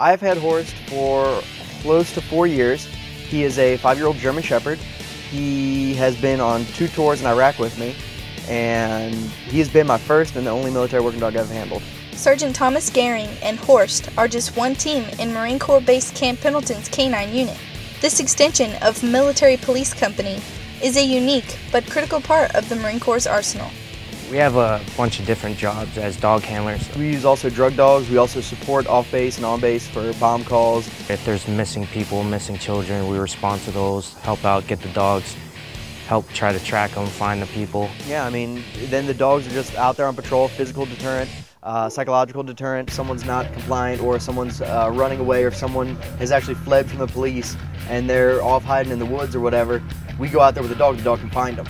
I've had Horst for close to 4 years. He is a 5-year-old German Shepherd. He has been on 2 tours in Iraq with me, and he has been my first and the only military working dog I've handled. Sergeant Thomas Gehring and Horst are just one team in Marine Corps Base Camp Pendleton's K-9 unit. This extension of Military Police Company is a unique but critical part of the Marine Corps' arsenal. We have a bunch of different jobs as dog handlers. We use also drug dogs. We also support off-base and on-base for bomb calls. If there's missing people, missing children, we respond to those, help out, get the dogs, help try to track them, find the people. Yeah, I mean, then the dogs are just out there on patrol, physical deterrent, psychological deterrent. Someone's not compliant, or someone's running away, or someone has actually fled from the police and they're off hiding in the woods or whatever. We go out there with the dog can find them.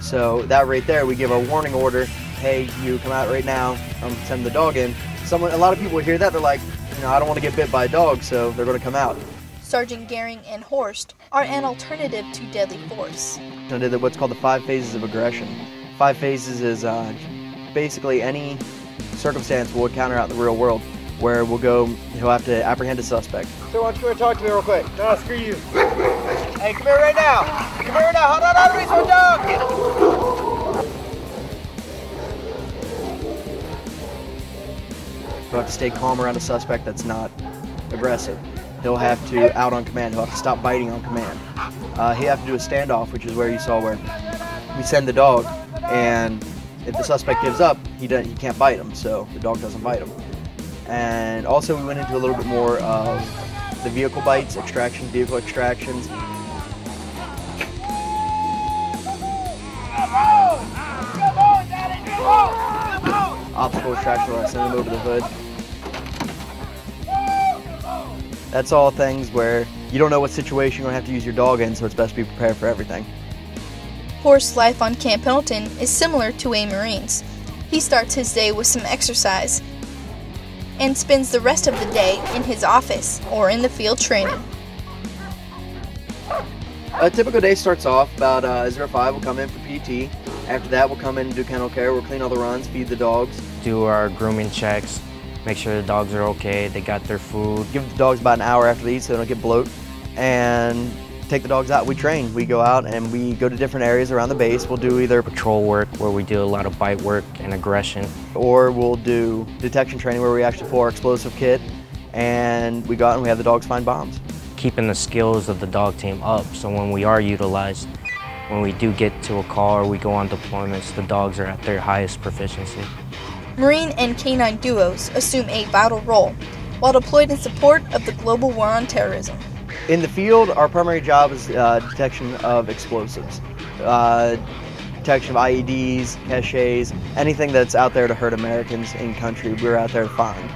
So that right there, we give a warning order. Hey, you come out right now. Send the dog in. A lot of people hear that, they're like, I don't want to get bit by a dog, so they're going to come out. Sergeant Gehring and Horst are an alternative to deadly force. I did what's called the 5 phases of aggression. 5 phases is basically any circumstance we'll encounter out in the real world where he'll have to apprehend a suspect. So why don't you talk to me real quick? No, screw you. Hey, come here right now. Come here right now. Hold on, release my dog. He'll have to stay calm around a suspect that's not aggressive. He'll have to out on command. He'll have to stop biting on command. He'll have to do a standoff, which is where you saw where we send the dog, and if the suspect gives up, he can't bite him, so the dog doesn't bite him. And also we went into a little bit more of the vehicle bites, vehicle extractions. Obstacle extraction, where I send them over the hood. That's all things where you don't know what situation you're going to have to use your dog in, so it's best to be prepared for everything. Horst's life on Camp Pendleton is similar to a Marine's. He starts his day with some exercise and spends the rest of the day in his office or in the field training. A typical day starts off about 05, we'll come in for PT. After that, we'll come in and do kennel care. We'll clean all the runs, feed the dogs. Do our grooming checks, make sure the dogs are okay, they got their food. Give the dogs about an hour after they eat so they don't get bloat. And take the dogs out. We train. We go out and we go to different areas around the base. We'll do either patrol work, where we do a lot of bite work and aggression, or we'll do detection training where we actually pull our explosive kit and we go out and we have the dogs find bombs. Keeping the skills of the dog team up, so when we are utilized, when we do get to a call or we go on deployments, the dogs are at their highest proficiency. Marine and K-9 duos assume a vital role while deployed in support of the global war on terrorism. In the field, our primary job is detection of explosives, detection of IEDs, caches, anything that's out there to hurt Americans in country, we're out there to find.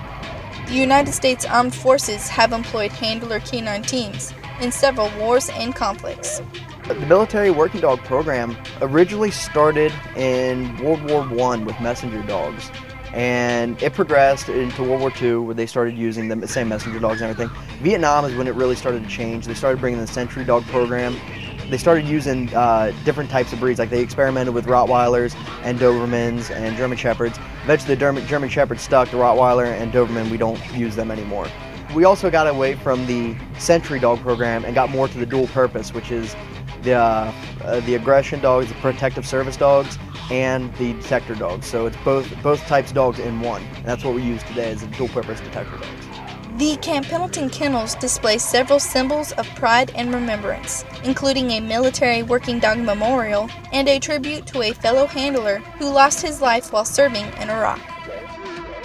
The United States Armed Forces have employed handler K-9 teams in several wars and conflicts. The military working dog program originally started in World War I with messenger dogs, and it progressed into World War II where they started using the same messenger dogs and everything. Vietnam is when it really started to change. They started bringing the sentry dog program. They started using different types of breeds, like they experimented with Rottweilers and Dobermans and German Shepherds. Eventually the German Shepherd stuck, the Rottweiler and Doberman, we don't use them anymore. We also got away from the sentry dog program and got more to the dual purpose, which is the aggression dogs, the protective service dogs, and the detector dogs. So it's both types of dogs in one. And that's what we use today, is the dual purpose detector dogs. The Camp Pendleton kennels display several symbols of pride and remembrance, including a military working dog memorial and a tribute to a fellow handler who lost his life while serving in Iraq.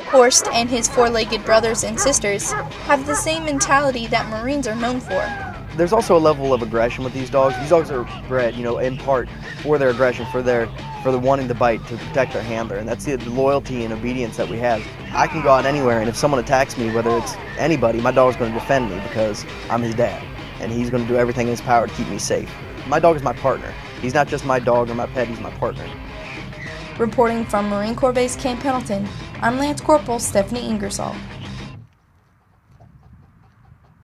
Horst and his 4-legged brothers and sisters have the same mentality that Marines are known for. There's also a level of aggression with these dogs. These dogs are bred, in part for their aggression, for the wanting to bite, to protect their handler, and that's the loyalty and obedience that we have. I can go out anywhere, and if someone attacks me, whether it's anybody, my dog's going to defend me because I'm his dad, and he's going to do everything in his power to keep me safe. My dog is my partner. He's not just my dog or my pet, he's my partner. Reporting from Marine Corps Base Camp Pendleton, I'm Lance Corporal Stephanie Ingersoll.